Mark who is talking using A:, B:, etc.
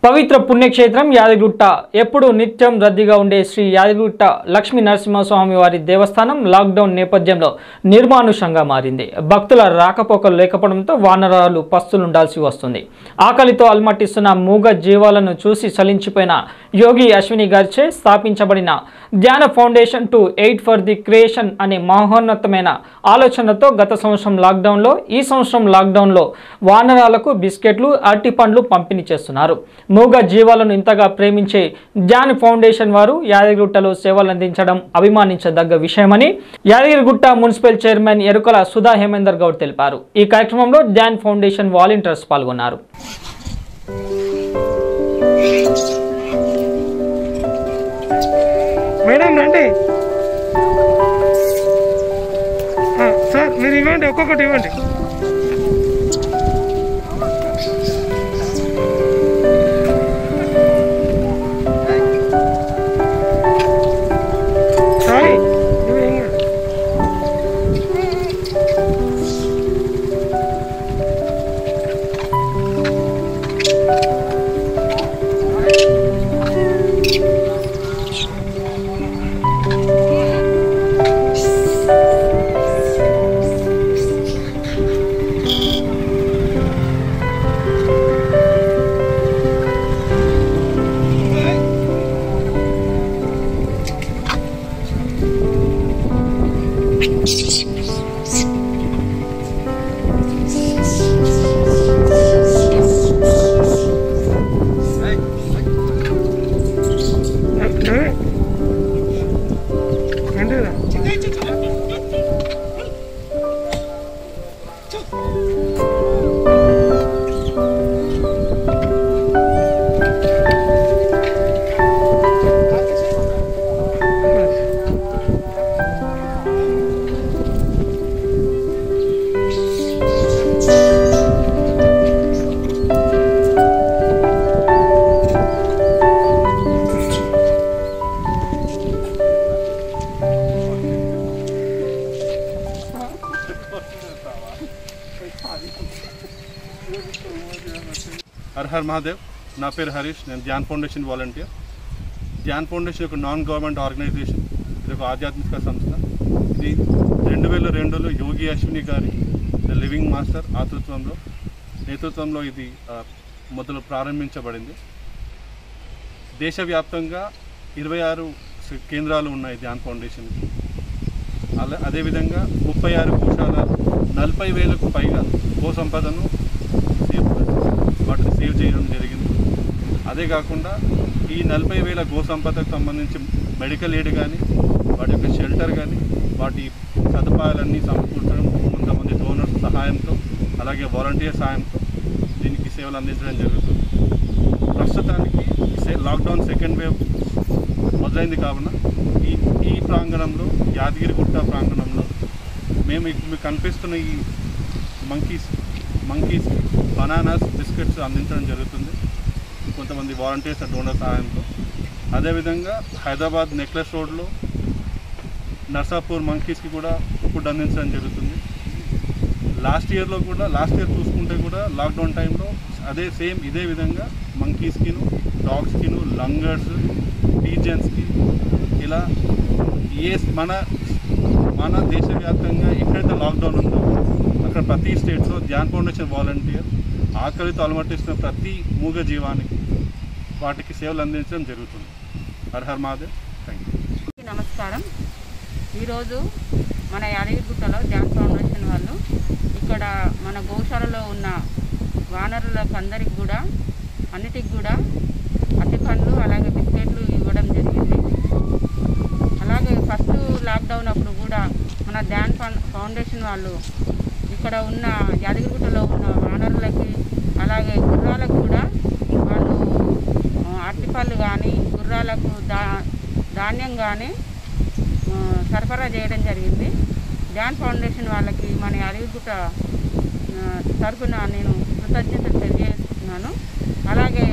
A: పవిత్ర పుణ్యక్షేత్రం యాదగిరిగుట్ట ఎప్పుడు నిత్యం రద్దీగా ఉండే శ్రీ యాదగిరిగుట్ట లక్ష్మీ నరసింహస్వామి వారి దేవస్థానం లాక్డౌన్ నేపథ్యంలో నిర్మానుషంగా మారింది. భక్తుల రాకపోకలు లేకపోవడంతో వానరాలు పస్తులుండాల్సి వస్తుంది. ఆకలితో అల్మటిస్తున్న మూగ జీవాలను చూసి చలించిపోయిన యోగి అశ్విని గారిచే స్థాపించబడిన ధ్యాన foundation to aid for the creation అనే మహోన్నతమైన ఆలోచనతో గత సంవత్సరం లాక్డౌన్లో ఈ సంవత్సరం లాక్డౌన్లో వానరాలకు బిస్కెట్లు అరటి పండ్లు పంపిణీ చేస్తున్నారు. మూగ జీవాలను ఇంతగా ప్రేమించే ధ్యాన్ ఫౌండేషన్ వారు యాదగిరిగుట్టలో సేవలు అందించడం అభిమానించదగ్గ విషయమని యాదగిరిగుట్ట మున్సిపల్ చైర్మన్ ఎరుకల సుధా హేమేందర్ గౌడ్ తెలిపారు. ఈ కార్యక్రమంలో ధ్యాన్ ఫౌండేషన్ వాలంటీర్స్ పాల్గొన్నారు.
B: మేడం రండి సార్, మీరు ఇవ్వండి, ఒక్కొక్కటి ఇవ్వండి.
C: हर हर महादेव ना पेर हरीश నేను Dhyan foundation volunteer. Dhyan foundation ఒక నాన్ గవర్నమెంట్ ఆర్గనైజేషన్, ఇది ఒక ఆధ్యాత్మిక సంస్థ. ఇది 2002లో యోగి అశ్విని గారి ద లివింగ్ మాస్టర్ నేతృత్వంలో ఇది మొదలు ప్రారంభించబడింది. దేశవ్యాప్తంగా 26 కేంద్రాలు ఉన్నాయి ధ్యాన్ ఫౌండేషన్కి. అదేవిధంగా 36 గోశాల, 40,000కు పైగా గో సంపదను వాటిని సేవ్ చేయడం జరిగింది. అదే కాకుండా ఈ 40,000 గో సంపదకు సంబంధించి మెడికల్ ఎయిడ్ కానీ, వాటి యొక్క షెల్టర్ కానీ, వాటి సదుపాయాలన్నీ సమకూర్చడం కొంతమంది డోనర్స్ సహాయంతో, అలాగే వాలంటీర్ సహాయంతో దీనికి సేవలు అందించడం జరుగుతుంది. ప్రస్తుతానికి లాక్డౌన్ సెకండ్ వేవ్ మొదలైంది కావున ఈ ప్రాంగణంలో, యాదగిరిగుట్ట ప్రాంగణంలో మేము మీకు కనిపిస్తున్న ఈ మంకీస్ బనానాస్, బిస్కెట్స్ అందించడం జరుగుతుంది కొంతమంది వాలంటీర్స్ డోనర్ సహాయంతో. అదేవిధంగా హైదరాబాద్ నెక్లెస్ రోడ్లో నర్సాపూర్ మంకీస్కి కూడా ఫుడ్ అందించడం జరుగుతుంది. లాస్ట్ ఇయర్ చూసుకుంటే కూడా లాక్డౌన్ టైంలో ఇదే విధంగా మంకీస్కిను, డాగ్స్కిను, లంగర్స్, పీజన్స్కి ఇలా మన దేశవ్యాప్తంగా ఎక్కడైతే లాక్డౌన్ ఉందో అక్కడ ప్రతి స్టేట్స్లో ధ్యాన్ ఫౌండేషన్ వాలంటీర్ ఆకలితో అలమటిస్తున్న ప్రతి మూగ జీవానికి వాటికి సేవలు అందించడం జరుగుతుంది. Her her Mahadev. Thank you.
D: నమస్కారం. ఈరోజు మన యాదగిరిగుట్టలో ధ్యాన్ ఫౌండేషన్ వాళ్ళు ఇక్కడ మన గోశాలలో ఉన్న వానరులకు అందరికి కూడా అన్నిటికి కూడా అరటిపండ్లు అలాగే బిస్కెట్లు ఇవ్వడం జరిగింది. అలాగే ఫస్ట్ లాక్డౌన్ అప్పుడు కూడా మన ధ్యాన్ ఫౌండేషన్ వాళ్ళు ఇక్కడ ఉన్న యాదగిరిగుట్టలో ఉన్న వానరులకి అలాగే గుర్రాలకు కూడా వాళ్ళు అరటిపళ్ళు కానీ గుర్రాలకు ధాన్యం కానీ సరఫరా చేయడం జరిగింది. ధ్యాన్ ఫౌండేషన్ వాళ్ళకి మన యాదగిరిగుట్ట తరఫున నేను కృతజ్ఞతలు తెలియజేస్తున్నాను. అలాగే